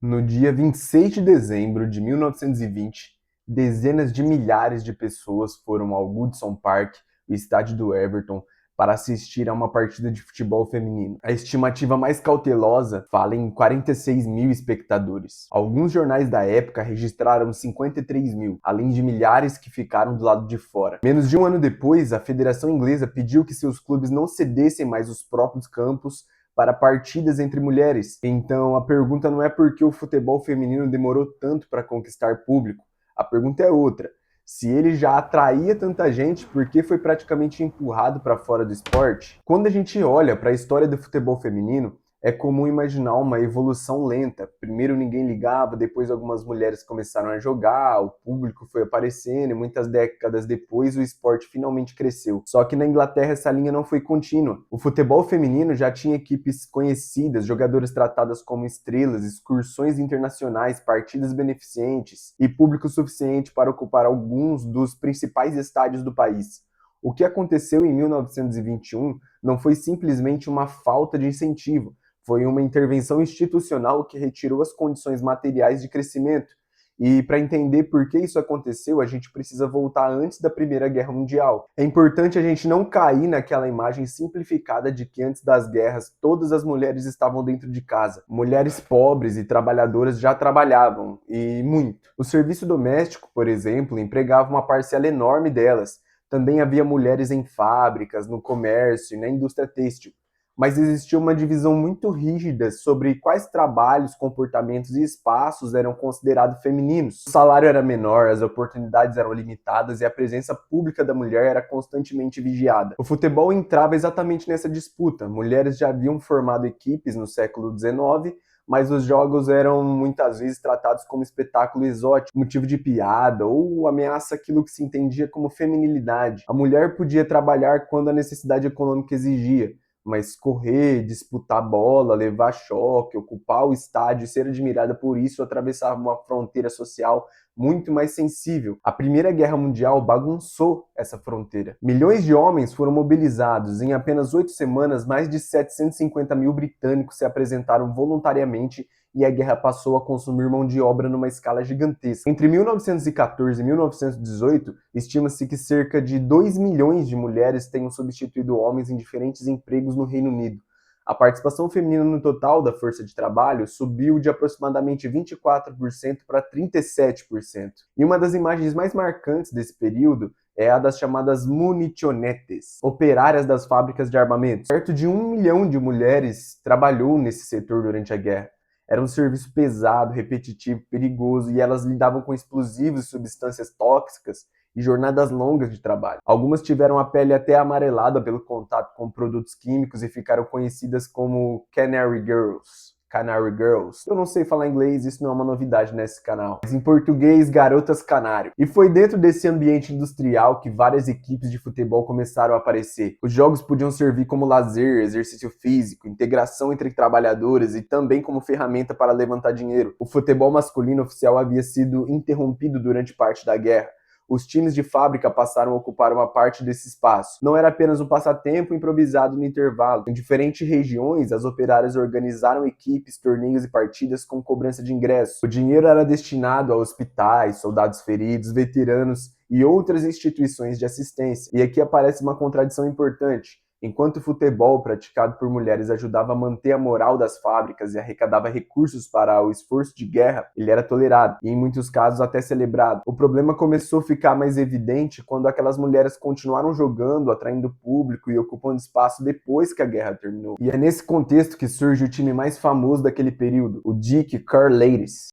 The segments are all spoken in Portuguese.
No dia 26 de dezembro de 1920, dezenas de milhares de pessoas foram ao Goodson Park, o estádio do Everton, para assistir a uma partida de futebol feminino. A estimativa mais cautelosa fala em 46 mil espectadores. Alguns jornais da época registraram 53 mil, além de milhares que ficaram do lado de fora. Menos de um ano depois, a Federação Inglesa pediu que seus clubes não cedessem mais os próprios campos para partidas entre mulheres. Então a pergunta não é por que o futebol feminino demorou tanto para conquistar público. A pergunta é outra. Se ele já atraía tanta gente, por que foi praticamente empurrado para fora do esporte? Quando a gente olha para a história do futebol feminino, é comum imaginar uma evolução lenta. Primeiro ninguém ligava, depois algumas mulheres começaram a jogar, o público foi aparecendo e muitas décadas depois o esporte finalmente cresceu. Só que na Inglaterra essa linha não foi contínua. O futebol feminino já tinha equipes conhecidas, jogadoras tratadas como estrelas, excursões internacionais, partidas beneficentes e público suficiente para ocupar alguns dos principais estádios do país. O que aconteceu em 1921 não foi simplesmente uma falta de incentivo, foi uma intervenção institucional que retirou as condições materiais de crescimento. E para entender por que isso aconteceu, a gente precisa voltar antes da Primeira Guerra Mundial. É importante a gente não cair naquela imagem simplificada de que antes das guerras todas as mulheres estavam dentro de casa. Mulheres pobres e trabalhadoras já trabalhavam, e muito. O serviço doméstico, por exemplo, empregava uma parcela enorme delas. Também havia mulheres em fábricas, no comércio e na indústria têxtil. Mas existia uma divisão muito rígida sobre quais trabalhos, comportamentos e espaços eram considerados femininos. O salário era menor, as oportunidades eram limitadas e a presença pública da mulher era constantemente vigiada. O futebol entrava exatamente nessa disputa. Mulheres já haviam formado equipes no século XIX, mas os jogos eram muitas vezes tratados como espetáculo exótico, motivo de piada ou ameaça aquilo que se entendia como feminilidade. A mulher podia trabalhar quando a necessidade econômica exigia, mas correr, disputar bola, levar choque, ocupar o estádio e ser admirada por isso atravessava uma fronteira social muito mais sensível. A Primeira Guerra Mundial bagunçou essa fronteira. Milhões de homens foram mobilizados. Em apenas 8 semanas, mais de 750 mil britânicos se apresentaram voluntariamente e a guerra passou a consumir mão de obra numa escala gigantesca. Entre 1914 e 1918, estima-se que cerca de 2 milhões de mulheres tenham substituído homens em diferentes empregos no Reino Unido. A participação feminina no total da força de trabalho subiu de aproximadamente 24% para 37%. E uma das imagens mais marcantes desse período é a das chamadas municionetes, operárias das fábricas de armamentos. Perto de 1 milhão de mulheres trabalhou nesse setor durante a guerra. Era um serviço pesado, repetitivo, perigoso, e elas lidavam com explosivos e substâncias tóxicas e jornadas longas de trabalho. Algumas tiveram a pele até amarelada pelo contato com produtos químicos e ficaram conhecidas como Canary Girls. Canary Girls. Eu não sei falar inglês, isso não é uma novidade nesse canal. Mas em português, garotas canário. E foi dentro desse ambiente industrial que várias equipes de futebol começaram a aparecer. Os jogos podiam servir como lazer, exercício físico, integração entre trabalhadores e também como ferramenta para levantar dinheiro. O futebol masculino oficial havia sido interrompido durante parte da guerra. Os times de fábrica passaram a ocupar uma parte desse espaço. Não era apenas um passatempo improvisado no intervalo. Em diferentes regiões, as operárias organizaram equipes, torneios e partidas com cobrança de ingresso. O dinheiro era destinado a hospitais, soldados feridos, veteranos e outras instituições de assistência. E aqui aparece uma contradição importante. Enquanto o futebol praticado por mulheres ajudava a manter a moral das fábricas e arrecadava recursos para o esforço de guerra, ele era tolerado e, em muitos casos, até celebrado. O problema começou a ficar mais evidente quando aquelas mulheres continuaram jogando, atraindo público e ocupando espaço depois que a guerra terminou. E é nesse contexto que surge o time mais famoso daquele período, o Dick Car Ladies.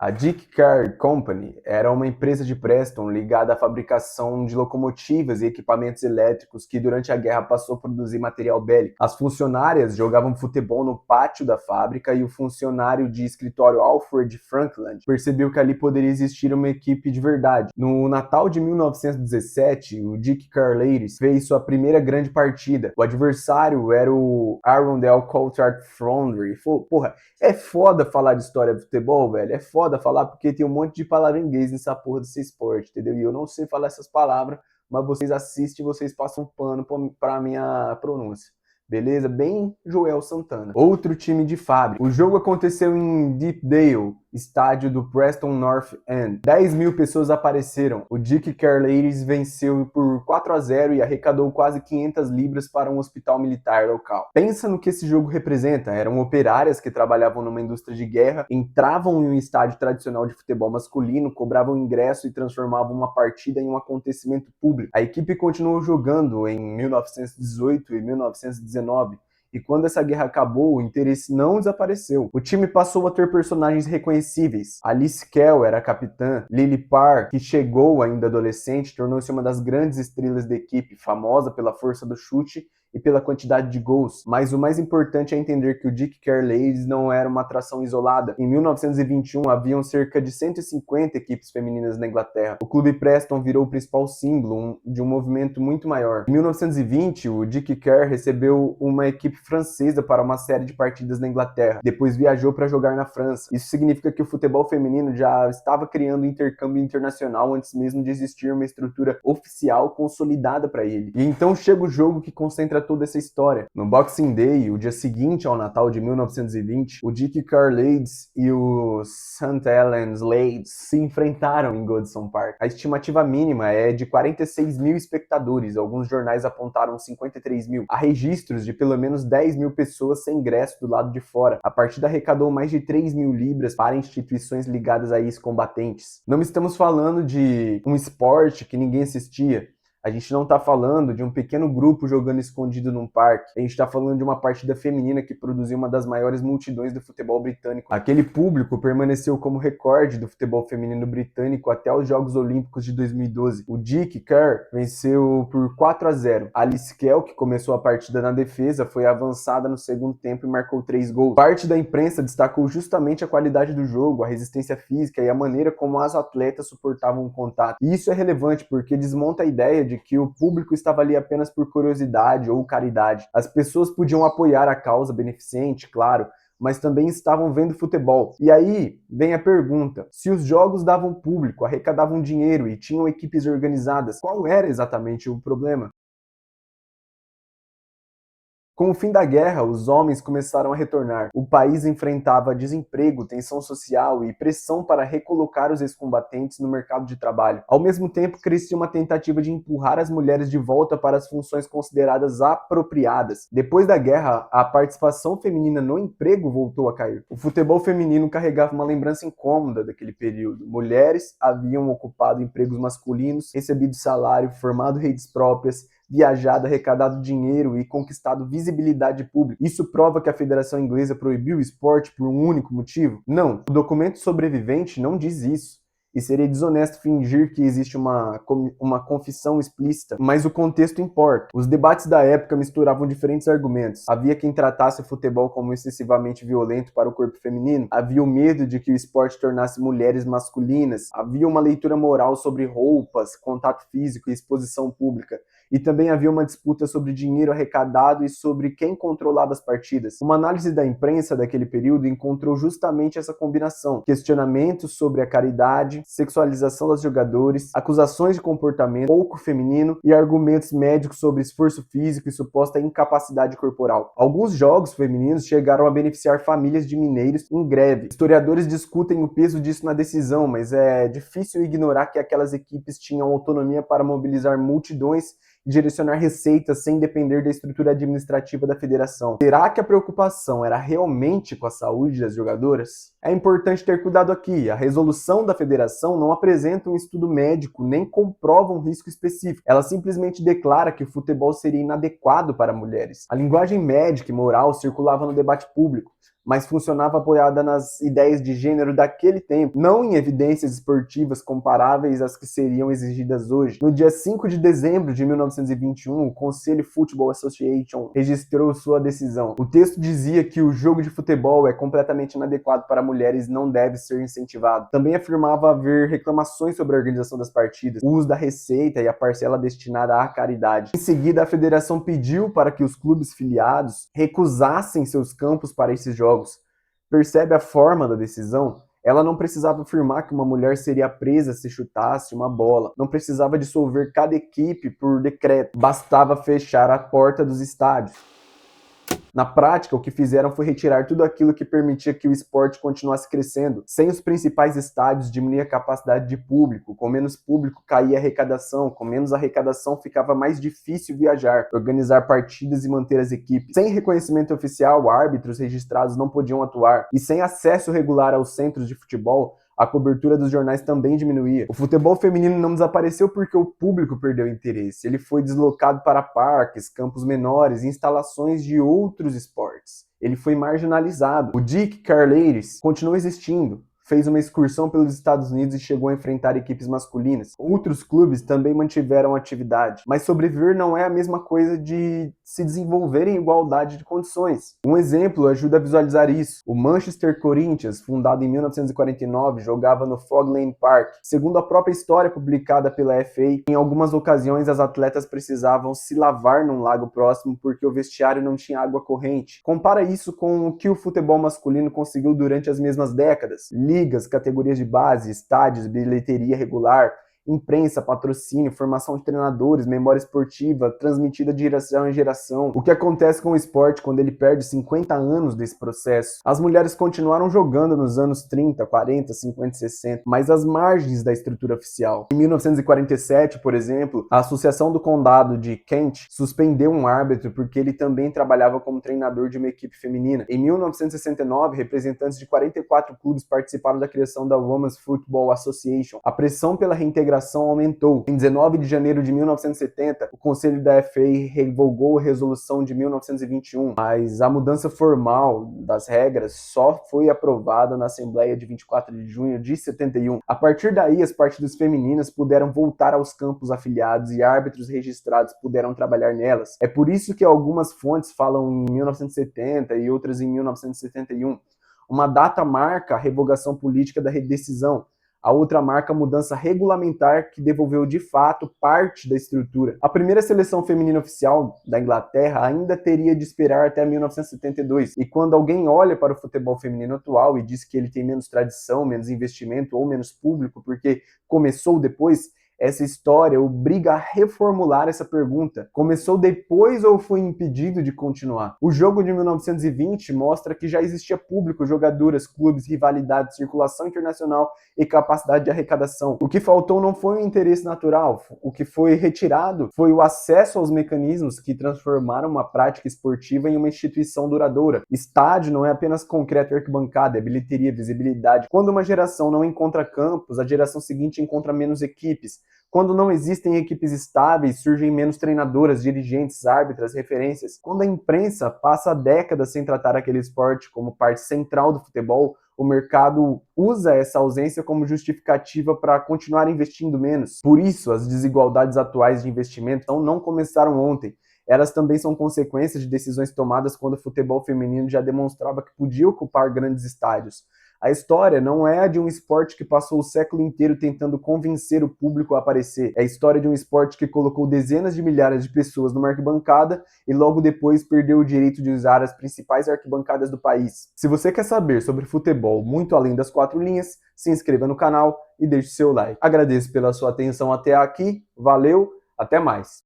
A Dick Car Company era uma empresa de Preston ligada à fabricação de locomotivas e equipamentos elétricos que durante a guerra passou a produzir material bélico. As funcionárias jogavam futebol no pátio da fábrica e o funcionário de escritório Alfred Frankland percebeu que ali poderia existir uma equipe de verdade. No Natal de 1917, o Dick Car Ladies fez sua primeira grande partida. O adversário era o Arundel Coulthard Foundry. Porra, é foda falar de história de futebol, velho. É foda falar porque tem um monte de palavra em inglês nessa porra desse esporte, entendeu? E eu não sei falar essas palavras, mas vocês assistem e vocês passam pano pra minha pronúncia. beleza? Bem Joel Santana. Outro time de fábrica. O jogo aconteceu em Deepdale, estádio do Preston North End. 10 mil pessoas apareceram. O Dick Care Ladies venceu por 4-0 e arrecadou quase 500 libras para um hospital militar local. Pensa no que esse jogo representa. Eram operárias que trabalhavam numa indústria de guerra, entravam em um estádio tradicional de futebol masculino, cobravam ingresso e transformavam uma partida em um acontecimento público. A equipe continuou jogando em 1918 e 1919. E quando essa guerra acabou, o interesse não desapareceu. O time passou a ter personagens reconhecíveis. Alice Kell era a capitã. Lily Parr, que chegou ainda adolescente, tornou-se uma das grandes estrelas da equipe, famosa pela força do chute e pela quantidade de gols. Mas o mais importante é entender que o Dick Care Ladies não era uma atração isolada. Em 1921, haviam cerca de 150 equipes femininas na Inglaterra. O clube Preston virou o principal símbolo de um movimento muito maior. Em 1920, o Dick Care recebeu uma equipe francesa para uma série de partidas na Inglaterra. Depois viajou para jogar na França. Isso significa que o futebol feminino já estava criando intercâmbio internacional antes mesmo de existir uma estrutura oficial consolidada para ele. E então chega o jogo que concentra toda essa história. No Boxing Day, o dia seguinte ao Natal de 1920, o Dick Care Ladies e o St. Helens Ladies se enfrentaram em Goodison Park. A estimativa mínima é de 46 mil espectadores, alguns jornais apontaram 53 mil. Há registros de pelo menos 10 mil pessoas sem ingresso do lado de fora. A partida arrecadou mais de 3 mil libras para instituições ligadas a ex-combatentes. Não estamos falando de um esporte que ninguém assistia. A gente não está falando de um pequeno grupo jogando escondido num parque. A gente está falando de uma partida feminina que produziu uma das maiores multidões do futebol britânico. Aquele público permaneceu como recorde do futebol feminino britânico até os Jogos Olímpicos de 2012. O Dick Care venceu por 4-0. Alice Kell, que começou a partida na defesa, foi avançada no segundo tempo e marcou 3 gols. Parte da imprensa destacou justamente a qualidade do jogo, a resistência física e a maneira como as atletas suportavam o contato. E isso é relevante porque desmonta a ideia de que o público estava ali apenas por curiosidade ou caridade. As pessoas podiam apoiar a causa beneficente, claro, mas também estavam vendo futebol. E aí vem a pergunta: se os jogos davam público, arrecadavam dinheiro e tinham equipes organizadas, qual era exatamente o problema? Com o fim da guerra, os homens começaram a retornar. O país enfrentava desemprego, tensão social e pressão para recolocar os ex-combatentes no mercado de trabalho. Ao mesmo tempo, crescia uma tentativa de empurrar as mulheres de volta para as funções consideradas apropriadas. Depois da guerra, a participação feminina no emprego voltou a cair. O futebol feminino carregava uma lembrança incômoda daquele período. Mulheres haviam ocupado empregos masculinos, recebido salário, formado redes próprias, viajado, arrecadado dinheiro e conquistado visibilidade pública. Isso prova que a Federação Inglesa proibiu o esporte por um único motivo? Não. O documento sobrevivente não diz isso. E seria desonesto fingir que existe uma confissão explícita, mas o contexto importa. Os debates da época misturavam diferentes argumentos. Havia quem tratasse o futebol como excessivamente violento para o corpo feminino, havia o medo de que o esporte tornasse mulheres masculinas, havia uma leitura moral sobre roupas, contato físico e exposição pública. E também havia uma disputa sobre dinheiro arrecadado e sobre quem controlava as partidas. Uma análise da imprensa daquele período encontrou justamente essa combinação: questionamentos sobre a caridade, sexualização dos jogadores, acusações de comportamento pouco feminino e argumentos médicos sobre esforço físico e suposta incapacidade corporal. Alguns jogos femininos chegaram a beneficiar famílias de mineiros em greve. Historiadores discutem o peso disso na decisão, mas é difícil ignorar que aquelas equipes tinham autonomia para mobilizar multidões e direcionar receitas sem depender da estrutura administrativa da federação. Será que a preocupação era realmente com a saúde das jogadoras? É importante ter cuidado aqui. A resolução da federação não apresenta um estudo médico nem comprova um risco específico. Ela simplesmente declara que o futebol seria inadequado para mulheres. A linguagem médica e moral circulava no debate público, mas funcionava apoiada nas ideias de gênero daquele tempo, não em evidências esportivas comparáveis às que seriam exigidas hoje. No dia 5 de dezembro de 1921, o Conselho Football Association registrou sua decisão. O texto dizia que o jogo de futebol é completamente inadequado para mulheres e não deve ser incentivado. Também afirmava haver reclamações sobre a organização das partidas, o uso da receita e a parcela destinada à caridade. Em seguida, a federação pediu para que os clubes filiados recusassem seus campos para esses jogos. Percebe a forma da decisão? Ela não precisava afirmar que uma mulher seria presa se chutasse uma bola. Não precisava dissolver cada equipe por decreto. Bastava fechar a porta dos estádios. Na prática, o que fizeram foi retirar tudo aquilo que permitia que o esporte continuasse crescendo. Sem os principais estádios, diminuía a capacidade de público, com menos público caía a arrecadação, com menos arrecadação ficava mais difícil viajar, organizar partidas e manter as equipes. Sem reconhecimento oficial, árbitros registrados não podiam atuar, e sem acesso regular aos centros de futebol, a cobertura dos jornais também diminuía. O futebol feminino não desapareceu porque o público perdeu interesse. Ele foi deslocado para parques, campos menores e instalações de outros esportes. Ele foi marginalizado. O Dick Carleiros continuou existindo. Fez uma excursão pelos Estados Unidos e chegou a enfrentar equipes masculinas. Outros clubes também mantiveram atividade, mas sobreviver não é a mesma coisa de se desenvolver em igualdade de condições. Um exemplo ajuda a visualizar isso. O Manchester Corinthians, fundado em 1949, jogava no Fog Lane Park. Segundo a própria história publicada pela FA, em algumas ocasiões as atletas precisavam se lavar num lago próximo porque o vestiário não tinha água corrente. Compara isso com o que o futebol masculino conseguiu durante as mesmas décadas. Ligas, categorias de base, estádios, bilheteria regular, imprensa, patrocínio, formação de treinadores, memória esportiva, transmitida de geração em geração. O que acontece com o esporte quando ele perde 50 anos desse processo? As mulheres continuaram jogando nos anos 30, 40, 50 e 60, mas às margens da estrutura oficial. Em 1947, por exemplo, a Associação do Condado de Kent suspendeu um árbitro porque ele também trabalhava como treinador de uma equipe feminina. Em 1969, representantes de 44 clubes participaram da criação da Women's Football Association. A pressão pela reintegração aumentou. Em 19 de janeiro de 1970, o Conselho da FA revogou a resolução de 1921, mas a mudança formal das regras só foi aprovada na Assembleia de 24 de junho de 71. A partir daí, as partidas femininas puderam voltar aos campos afiliados e árbitros registrados puderam trabalhar nelas. É por isso que algumas fontes falam em 1970 e outras em 1971. Uma data marca a revogação política da decisão. A outra marca a mudança regulamentar que devolveu de fato parte da estrutura. A primeira seleção feminina oficial da Inglaterra ainda teria de esperar até 1972. E quando alguém olha para o futebol feminino atual e diz que ele tem menos tradição, menos investimento ou menos público porque começou depois, essa história obriga a reformular essa pergunta. Começou depois ou foi impedido de continuar? O jogo de 1920 mostra que já existia público, jogadoras, clubes, rivalidade, circulação internacional e capacidade de arrecadação. O que faltou não foi o interesse natural. O que foi retirado foi o acesso aos mecanismos que transformaram uma prática esportiva em uma instituição duradoura. Estádio não é apenas concreto e arquibancada, é bilheteria, visibilidade. Quando uma geração não encontra campos, a geração seguinte encontra menos equipes. Quando não existem equipes estáveis, surgem menos treinadoras, dirigentes, árbitras, referências. Quando a imprensa passa décadas sem tratar aquele esporte como parte central do futebol, o mercado usa essa ausência como justificativa para continuar investindo menos. Por isso, as desigualdades atuais de investimento não começaram ontem. Elas também são consequências de decisões tomadas quando o futebol feminino já demonstrava que podia ocupar grandes estádios. A história não é a de um esporte que passou o século inteiro tentando convencer o público a aparecer. É a história de um esporte que colocou dezenas de milhares de pessoas numa arquibancada e logo depois perdeu o direito de usar as principais arquibancadas do país. Se você quer saber sobre futebol muito além das quatro linhas, se inscreva no canal e deixe seu like. Agradeço pela sua atenção até aqui, valeu, até mais!